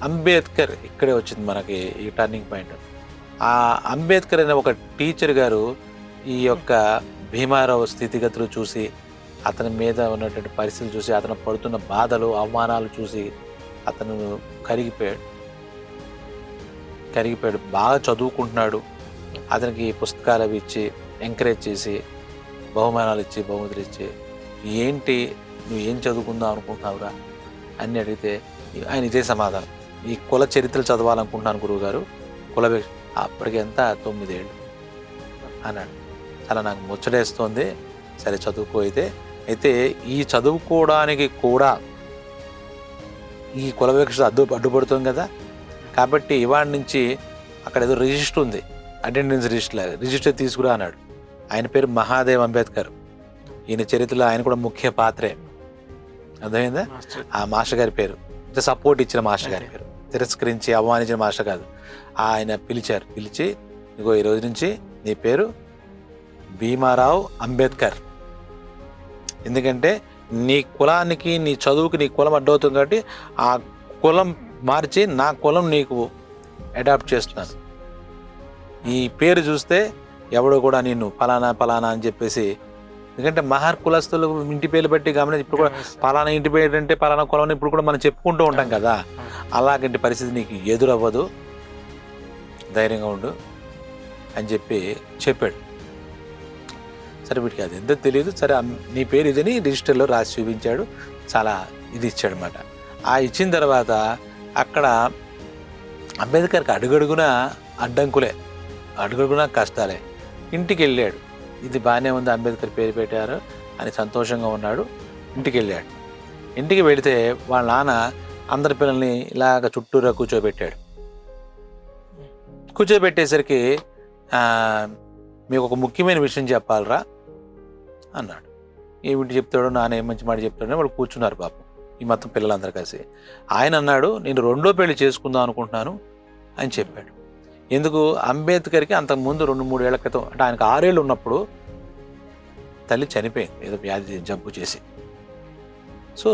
Speaker 2: అంబేద్కర్ ఇక్కడే వచ్చింది మనకి ఈ టర్నింగ్ పాయింట్. ఆ అంబేద్కర్ అనే ఒక టీచర్ గారు ఈ యొక్క భీమారావు స్థితిగతులు చూసి, అతని మీద ఉన్నటువంటి పరిస్థితులు చూసి, అతను పడుతున్న బాధలు అవమానాలు చూసి అతను కరిగిపోయాడు. కరిగిపోయాడు. బాగా చదువుకుంటున్నాడు. అతనికి పుస్తకాలు అవి ఇచ్చి ఎంకరేజ్ చేసి బహుమానాలు ఇచ్చి బహుమతులు ఇచ్చి ఏంటి నువ్వు ఏం చదువుకుందాం అనుకుంటున్నావురా అని అడిగితే ఆయన ఇదే సమాధానం, ఈ కుల చరిత్రలు చదవాలనుకుంటున్నాను గురువుగారు, అప్పటికి ఎంత 9 ఏళ్ళు అన్నాడు. చాలా నాకు ముచ్చటేస్తోంది. సరే చదువుకో అయితే ఈ చదువుకోవడానికి కూడా ఈ కుల వివక్ష అడ్డుపడుతుంది కదా, కాబట్టి ఇవాళ నుంచి అక్కడ ఏదో రిజిస్టర్ ఉంది, అటెండెన్స్ రిజిస్టర్ తీసుకురా అన్నాడు. ఆయన పేరు మహాదేవ్ అంబేద్కర్. ఈయన చరిత్రలో ఆయన కూడా ముఖ్య పాత్రే. అర్థమైందా? ఆ మాస్టర్ గారి పేరు, సపోర్ట్ ఇచ్చిన మాస్టర్ గారి పేరు, తిరస్కరించి అవమానించిన మాస్టర్ కాదు. ఆయన పిలిచి ఇగో ఈ రోజు నుంచి నీ పేరు భీమారావు అంబేద్కర్. ఎందుకంటే నీ కులానికి నీ చదువుకి నీ కులం అడ్డవుతుంది కాబట్టి ఆ కులం మార్చి నా కులం నీకు అడాప్ట్ చేస్తున్నాను. ఈ పేరు చూస్తే ఎవడో కూడా నిన్ను ఫలానా అని చెప్పేసి, ఎందుకంటే మహర్ కులస్తులు ఇంటి పేర్లు బట్టి గమనించి ఇప్పుడు కూడా పలానా ఇంటి పేరు అంటే పలానా కులం ఇప్పుడు కూడా మనం చెప్పుకుంటూ ఉంటాం కదా, అలాంటి పరిస్థితి నీకు ఎదురవ్వదు, ధైర్యంగా ఉండు అని చెప్పాడు. సరే వీటికి అది ఎంతో తెలియదు. సరే నీ పేరు ఇదని రిజిస్టర్లో రాసి చూపించాడు. చాలా ఇది ఇచ్చాడు అనమాట. ఆ ఇచ్చిన తర్వాత అక్కడ అంబేద్కర్కి అడుగడుగున అడ్డంకులే, అడుగడుగున కష్టాలే. ఇంటికి వెళ్ళాడు. ఇది బాగానే ఉంది, అంబేద్కర్ పేరు పెట్టారు అని సంతోషంగా ఉన్నాడు. ఇంటికి వెళ్ళాడు. ఇంటికి వెళితే వాళ్ళ నాన్న అందరి పిల్లల్ని ఇలాగ చుట్టూరా కూర్చోబెట్టాడు. కూర్చోబెట్టేసరికి మీకు ఒక ముఖ్యమైన విషయం చెప్పాలరా అన్నాడు. ఏమిటి చెప్తాడో, నాన్న ఏం మంచి మాట చెప్తాడో వాళ్ళు కూర్చున్నారు పాపం ఈ మొత్తం పిల్లలందరూ కలిసి. ఆయన అన్నాడు, నేను 2వ పెళ్లి చేసుకుందాం అనుకుంటున్నాను అని చెప్పాడు. ఎందుకు? అంబేద్కర్కి అంతకుముందు 2-3 ఏళ్ల క్రితం, అంటే ఆయనకు 6 ఏళ్ళు ఉన్నప్పుడు తల్లి చనిపోయింది ఏదో వ్యాధి జబ్బు చేసి. సో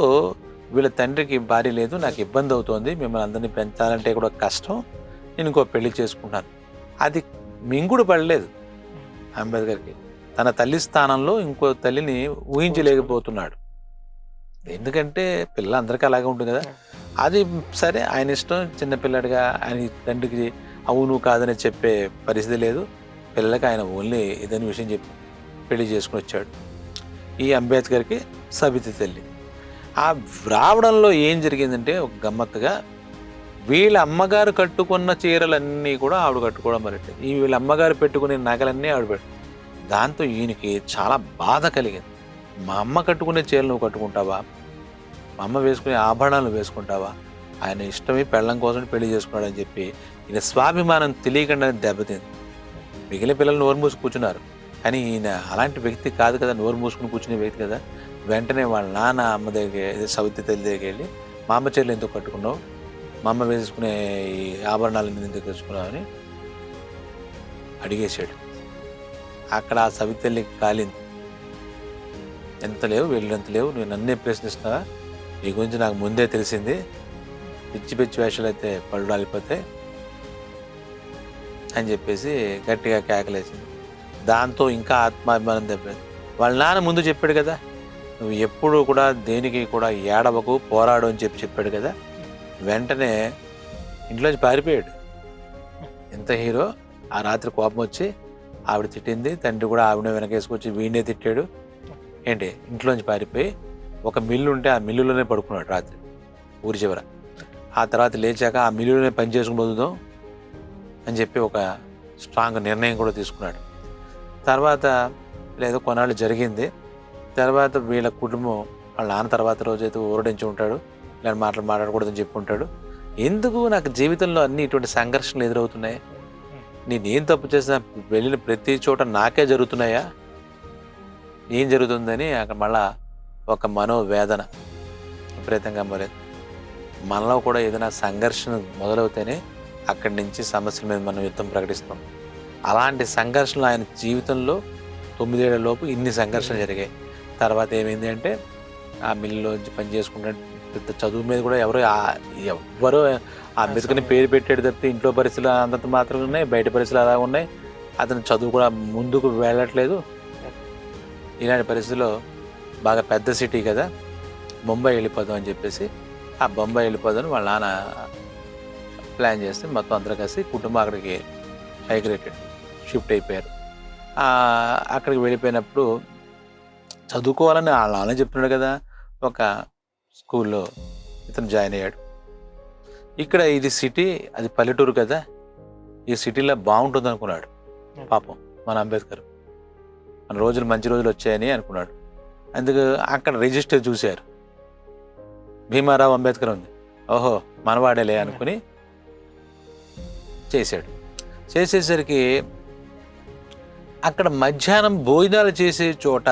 Speaker 2: వీళ్ళ తండ్రికి భార్య లేదు, నాకు ఇబ్బంది అవుతోంది, మిమ్మల్ని అందరినీ పెంచాలంటే కూడా కష్టం, నేను ఇంకో పెళ్లి చేసుకుంటాను. అది మింగుడు పడలేదు అంబేద్కర్కి. తన తల్లి స్థానంలో ఇంకో తల్లిని ఊహించలేకపోతున్నాడు. ఎందుకంటే పిల్లలందరికీ అలాగే ఉంటుంది కదా. అది సరే ఆయన ఇష్టం. చిన్నపిల్లడిగా ఆయన తండ్రికి అవును కాదని చెప్పే పరిస్థితి లేదు. పిల్లలకి ఆయన ఓన్లీ ఇదని విషయం చెప్పి పెళ్లి చేసుకుని వచ్చాడు. ఈ అంబేద్కర్కి సబితి తల్లి. ఆ రావడంలో ఏం జరిగిందంటే ఒక గమ్మత్తుగా వీళ్ళ అమ్మగారు కట్టుకున్న చీరలన్నీ కూడా ఆవిడ కట్టుకోవడం మొదలెట్టింది. వీళ్ళ అమ్మగారు పెట్టుకునే నగలన్నీ ఆవిడ పెట్టు. దాంతో ఈయనకి చాలా బాధ కలిగింది. మా అమ్మ కట్టుకునే చీరలు నువ్వు కట్టుకుంటావా? మా అమ్మ వేసుకునే ఆభరణాలు వేసుకుంటావా? ఆయన ఇష్టమే పెళ్ళం కోసం పెళ్లి చేసుకున్నాడు అని చెప్పి ఈయన స్వాభిమానం తెలియకుండా దెబ్బతింది. మిగిలిన పిల్లలు నోరు మూసి కూర్చున్నారు, కానీ ఈయన అలాంటి వ్యక్తి కాదు కదా, నోరు మూసుకుని కూర్చునే వ్యక్తి కదా. వెంటనే వాళ్ళ నాన్న అమ్మ దగ్గర సవితి తల్లి దగ్గరికి వెళ్ళి, మా అమ్మ చీరలు ఎందుకు కట్టుకున్నావు, మా అమ్మ వేసుకునే ఈ ఆభరణాలను ఎందుకు తెచ్చుకున్నావు అని అడిగేశాడు. అక్కడ ఆ సవితి తల్లికి కాలింది. ఎంత లేవు వీళ్ళెంత లేవు, నువ్వు నన్నే ప్రశ్నిస్తున్నావా? నీ గురించి నాకు ముందే తెలిసింది, పిచ్చి వేషాలు అయితే పళ్ళు రాలిపోతాయి అని చెప్పేసి గట్టిగా కేకలేసింది. దాంతో ఇంకా ఆత్మాభిమానం దెబ్బతింది. వాళ్ళ నాన్న ముందు చెప్పాడు కదా, నువ్వు ఎప్పుడు కూడా దేనికి కూడా ఏడవకు, పోరాడు అని చెప్పాడు కదా. వెంటనే ఇంట్లోంచి పారిపోయాడు. ఎంత హీరో! ఆ రాత్రి కోపం వచ్చి ఆవిడ తిట్టింది, తండ్రి కూడా ఆవిడ వెనకేసుకొచ్చి వీడినే తిట్టాడు. ఏంటి ఇంట్లోంచి పారిపోయి ఒక మిల్లు ఉంటే ఆ మిల్లులోనే పడుకున్నాడు రాత్రి ఊరి చివర. ఆ తర్వాత లేచాక ఆ మిల్లులోనే పని చేసుకుని బతుకుదాం అని చెప్పి ఒక స్ట్రాంగ్ నిర్ణయం కూడా తీసుకున్నాడు. తర్వాత లేదో కొన్నాళ్ళు జరిగింది. తర్వాత వీళ్ళ కుటుంబం వాళ్ళ నాన్న తర్వాత రోజైతే ఊరడించి ఉంటాడు, ఇలాంటి మాటలు మాట్లాడకూడదని చెప్పుకుంటాడు. ఎందుకు నాకు జీవితంలో అన్ని ఇటువంటి సంఘర్షణలు ఎదురవుతున్నాయి, నేనేం తప్పు చేసినా వెళ్ళిన ప్రతి చోట నాకే జరుగుతున్నాయా, ఏం జరుగుతుందని అక్కడ మళ్ళా ఒక మనోవేదన విపరీతంగా మొదలైంది. మనలో కూడా ఏదైనా సంఘర్షణ మొదలవుతేనే అక్కడి నుంచి సమస్యల మీద మనం యుద్ధం ప్రకటిస్తాం. అలాంటి సంఘర్షణలు ఆయన జీవితంలో 9 ఏళ్ల లోపు ఇన్ని సంఘర్షణలు జరిగాయి. తర్వాత ఏమైంది అంటే ఆ మిల్లులోంచి పని చేసుకుంటే పెద్ద చదువు మీద కూడా ఎవ్వరూ ఆ అంబేద్కర్ని పేరు పెట్టాడు తప్పితే ఇంట్లో పరిస్థితులు అంతంత మాత్రం ఉన్నాయి, బయట పరిస్థితులు అలా ఉన్నాయి. అతని చదువు కూడా ముందుకు వెళ్ళట్లేదు. ఇలాంటి పరిస్థితుల్లో బాగా పెద్ద సిటీ కదా, బొంబాయి వెళ్ళిపోదాం అని చెప్పేసి ఆ బొంబాయి వెళ్ళిపోదామని వాళ్ళ నాన్న ప్లాన్ చేస్తే మొత్తం అందరూ కలిసి కుటుంబం అక్కడికి మైగ్రేటెడ్ షిఫ్ట్ అయిపోయారు. అక్కడికి వెళ్ళిపోయినప్పుడు చదువుకోవాలని వాళ్ళ నాన్న చెప్తున్నాడు కదా, ఒక స్కూల్లో ఇతను జాయిన్ అయ్యాడు. ఇక్కడ ఇది సిటీ, అది పల్లెటూరు కదా, ఈ సిటీలో బాగుంటుంది అనుకున్నాడు పాపం మన అంబేద్కర్. మన రోజులు మంచి రోజులు వచ్చాయని అనుకున్నాడు. అందుకు అక్కడ రిజిస్టర్ చూశారు, భీమారావు అంబేద్కర్ ఉంది, ఓహో మనవాడేలే అనుకుని చేశాడు. చేసేసరికి అక్కడ మధ్యాహ్నం భోజనాలు చేసే చోట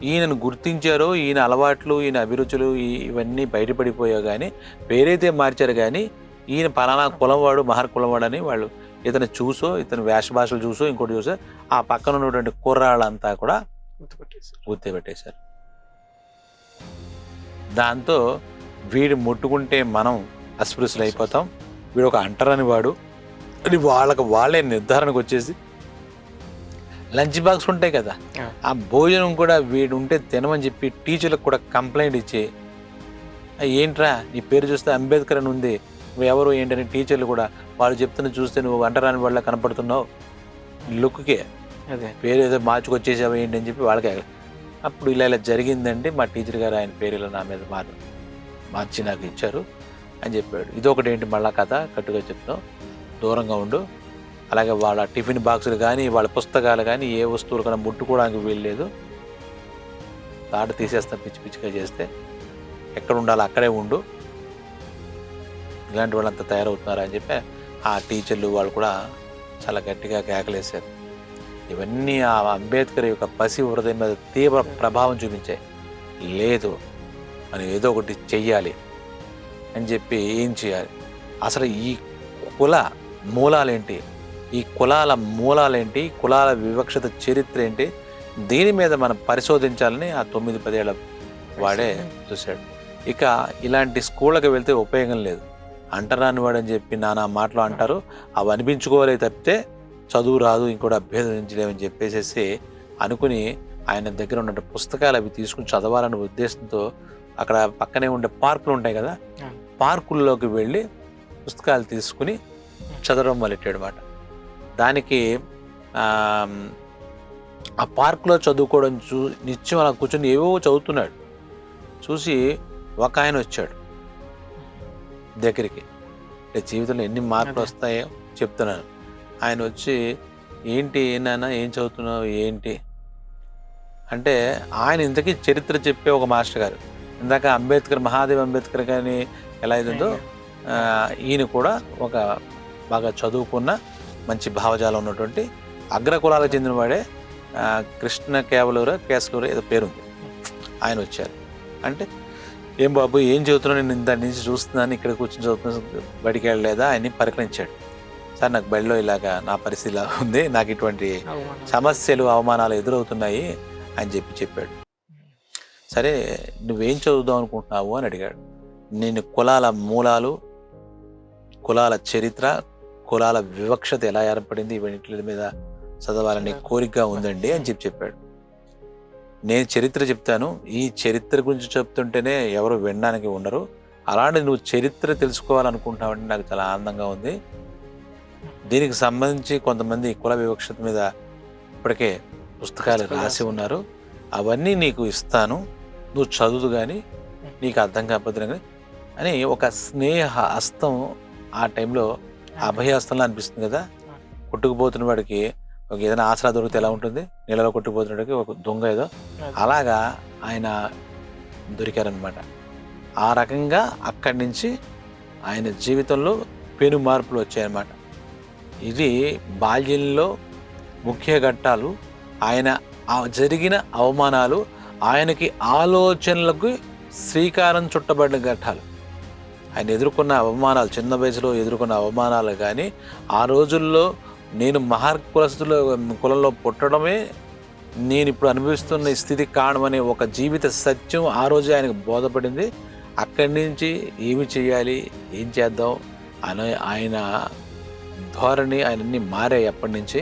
Speaker 2: ఈయనను గుర్తించారో, ఈయన అలవాట్లు, ఈయన అభిరుచులు ఇవన్నీ బయటపడిపోయావు, కానీ పేరైతే మార్చారు, కానీ ఈయన పలానా కులంవాడు, మహర్ కులంవాడు అని వాళ్ళు ఇతను చూసో, ఇతను వేషభాషలు చూసో, ఇంకోటి చూసో ఆ పక్కన ఉన్నటువంటి కుర్రాళ్ళంతా కూడా గుర్తుపెట్టేశారు. దాంతో వీడు ముట్టుకుంటే మనం అస్పృశ్యులు అయిపోతాం, వీడు ఒక అంటరాని వాడు అని వాళ్ళే నిర్ధారణకు వచ్చేసి లంచ్ బాక్స్ ఉంటాయి కదా, ఆ భోజనం కూడా వీడు ఉంటే తినమని చెప్పి టీచర్లకు కూడా కంప్లైంట్ ఇచ్చి, ఏంట్రా నీ పేరు చూస్తే అంబేద్కర్ అని ఉంది, నువ్వు ఎవరు ఏంటని టీచర్లు కూడా వాళ్ళు చెప్తున్న చూస్తే నువ్వు అంటరాని వాళ్ళ కనపడుతున్నావు, లుక్కే పేరు ఏదో మార్చుకొచ్చేసావు ఏంటి అని చెప్పి వాళ్ళకి. అప్పుడు ఇలా జరిగిందంటే మా టీచర్ గారు ఆయన పేరు ఇలా నా మీద మార్చి నాకు ఇచ్చారు అని చెప్పాడు. ఇదొకటి ఏంటి మళ్ళా కథ కట్టుగా చెప్తాం, దూరంగా ఉండు. అలాగే వాళ్ళ టిఫిన్ బాక్సులు కానీ, వాళ్ళ పుస్తకాలు కానీ, ఏ వస్తువులు కన్నా ముట్టుకోవడానికి వీల్లేదు, తాడు తీసేస్తాం పిచ్చి పిచ్చిగా చేస్తే, ఎక్కడ ఉండాలో అక్కడే ఉండు, ఇలాంటి వాళ్ళంతా తయారవుతున్నారు అని చెప్పి ఆ టీచర్లు వాళ్ళు కూడా చాలా గట్టిగా కేకలేశారు. ఇవన్నీ ఆ అంబేద్కర్ యొక్క పసి హృదయం మీద తీవ్ర ప్రభావం చూపించాయి. లేదు మనం ఏదో ఒకటి చెయ్యాలి అని చెప్పి ఏం చేయాలి, అసలు ఈ కుల మూలాలేంటి, ఈ కులాల మూలాలేంటి, కులాల వివక్షత చరిత్ర ఏంటి, దీని మీద మనం పరిశోధించాలని ఆ 9-10 ఏళ్ల వాడే చూశాడు. ఇక ఇలాంటి స్కూళ్ళకి వెళ్తే ఉపయోగం లేదు, అంటరాని వాడు అని చెప్పి నానా మాటలు అంటారు, అవి అనిపించుకోవాలి తప్పితే చదువు రాదు, ఇంకోటి అభ్యర్థించలేమని చెప్పేసేసి అనుకుని ఆయన దగ్గర ఉన్న పుస్తకాలు అవి తీసుకుని చదవాలనే ఉద్దేశంతో అక్కడ పక్కనే ఉండే పార్కులు ఉంటాయి కదా, పార్కుల్లోకి వెళ్ళి పుస్తకాలు తీసుకుని చదవడం మొదలెట్టాడు అన్నమాట. దానికి ఆ పార్కులో చదువుకోవడం నిత్యం అలా కూర్చొని ఏవో చదువుతున్నాడు. చూసి ఒక ఆయన వచ్చాడు దగ్గరికి, అంటే జీవితంలో ఎన్ని మార్పులు వస్తాయో చెప్తున్నాను. ఆయన వచ్చి, ఏంటి నాన్న ఏం చదువుతున్నావు ఏంటి అంటే, ఆయన ఇంతకీ చరిత్ర చెప్పే ఒక మాస్టర్ గారు, ఇందాక అంబేద్కర్ మహాదేవ్ అంబేద్కర్ కానీ ఎలా అయిందో ఈయన కూడా ఒక బాగా చదువుకున్న మంచి భావజాలం ఉన్నటువంటి అగ్ర కులాలకు చెందినవాడే, కృష్ణ కేశలూరు ఏదో పేరుంది, ఆయన వచ్చారు. అంటే ఏం బాబు ఏం చదువుతున్నావు, నేను దాని నుంచి చూస్తున్నాను, ఇక్కడ కూర్చొని చదువుతున్నా, బయటికి వెళ్ళలేదా అని పరిగణించాడు. సార్ నాకు బడిలో ఇలాగా నా పరిస్థితి ఇలా ఉంది, నాకు ఇటువంటి సమస్యలు అవమానాలు ఎదురవుతున్నాయి అని చెప్పాడు. సరే నువ్వేం చదువుదాం అనుకుంటున్నావు అని అడిగాడు. నేను కులాల మూలాలు, కులాల చరిత్ర, కులాల వివక్షత ఎలా ఏర్పడింది, ఇవన్నిటి మీద చదవాలని కోరికగా ఉందండి అని చెప్పాడు. నేను చరిత్ర చెప్తాను, ఈ చరిత్ర గురించి చెప్తుంటేనే ఎవరు వినడానికి ఉండరు, అలాంటి నువ్వు చరిత్ర తెలుసుకోవాలనుకుంటున్నావంటే నాకు చాలా ఆనందంగా ఉంది. దీనికి సంబంధించి కొంతమంది కుల వివక్షత మీద ఇప్పటికే పుస్తకాలు రాసి ఉన్నారు, అవన్నీ నీకు ఇస్తాను, నువ్వు చదువు కానీ నీకు అర్థం కాకపోతే అని ఒక స్నేహ హస్తం, ఆ టైంలో అభయహస్తంలో అనిపిస్తుంది కదా, కొట్టుకుపోతున్న వాడికి ఒక ఏదైనా ఆసరా దొరికితే ఎలా ఉంటుంది, నీళ్ళలో కొట్టుకుపోతున్నవాడికి ఒక దొంగ ఏదో అలాగా ఆయన దొరికారనమాట. ఆ రకంగా అక్కడి నుంచి ఆయన జీవితంలో పెను మార్పులు వచ్చాయన్నమాట. ఇది బాల్యంలో ముఖ్య ఘట్టాలు, ఆయన జరిగిన అవమానాలు, ఆయనకి ఆలోచనలకు శ్రీకారం చుట్టబడిన ఘట్టాలు, ఆయన ఎదుర్కొన్న అవమానాలు, చిన్న వయసులో ఎదుర్కొన్న అవమానాలు. కానీ ఆ రోజుల్లో నేను మహర్ కులంలో పుట్టడమే నేను ఇప్పుడు అనుభవిస్తున్న స్థితికి కారణమనే ఒక జీవిత సత్యం ఆ రోజే ఆయనకు బోధపడింది. అక్కడి నుంచి ఏమి చేయాలి, ఏం చేద్దాం అనే ఆయన ధోరణి, ఆయనన్నీ మారాయి అప్పటి నుంచి.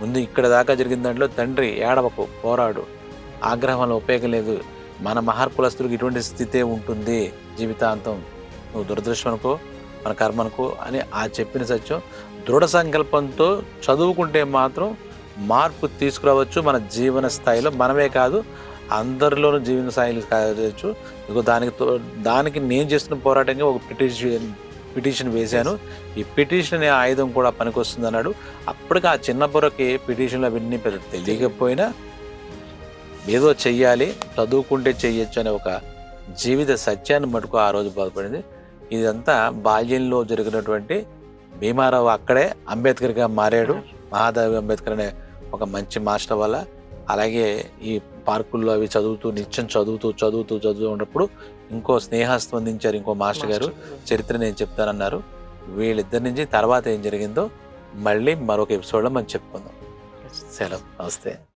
Speaker 2: ముందు ఇక్కడ దాకా జరిగిన దాంట్లో తండ్రి ఏడవకు, పోరాడు, ఆగ్రహంలో ఉపయోగం లేదు, మన మహర్ కులస్తులకు ఇటువంటి స్థితే ఉంటుంది జీవితాంతం, నువ్వు దురదృష్టం అనుకో, మన కర్మనుకో అని ఆ చెప్పిన సత్యం. దృఢ సంకల్పంతో చదువుకుంటే మాత్రం మార్పు తీసుకురావచ్చు మన జీవన స్థాయిలో. మనమే కాదు, అందరిలోనూ జీవన స్థాయిలు కావచ్చు. ఇగో దానికి నేను చేస్తున్న పోరాటంగా ఒక పిటిషన్ వేశాను. ఈ పిటిషన్ అనే ఆయుధం కూడా పనికొస్తుంది అన్నాడు. అప్పటికి ఆ చిన్న బుర్రకి పిటిషన్లు అవన్నీ పెద్ద తెలియకపోయినా ఏదో చెయ్యాలి, చదువుకుంటే చెయ్యొచ్చు అనే ఒక జీవిత సత్యాన్ని మటుకు ఆ రోజు బాధపడింది. ఇదంతా బాల్యంలో జరిగినటువంటి భీమారావు అక్కడే అంబేద్కర్గా మారాడు. మహాదేవ్ అంబేద్కర్ అనే ఒక మంచి మాస్టర్ వల్ల. అలాగే ఈ పార్కుల్లో అవి నిత్యం చదువుతూ ఉన్నప్పుడు ఇంకో స్నేహస్తం అందించారు ఇంకో మాస్టర్ గారు. చరిత్ర నేను చెప్తానన్నారు. వీళ్ళిద్దరి నుంచి తర్వాత ఏం జరిగిందో మళ్ళీ మరొక ఎపిసోడ్లో మనం చెప్పుకుందాం. సెలవు, నమస్తే.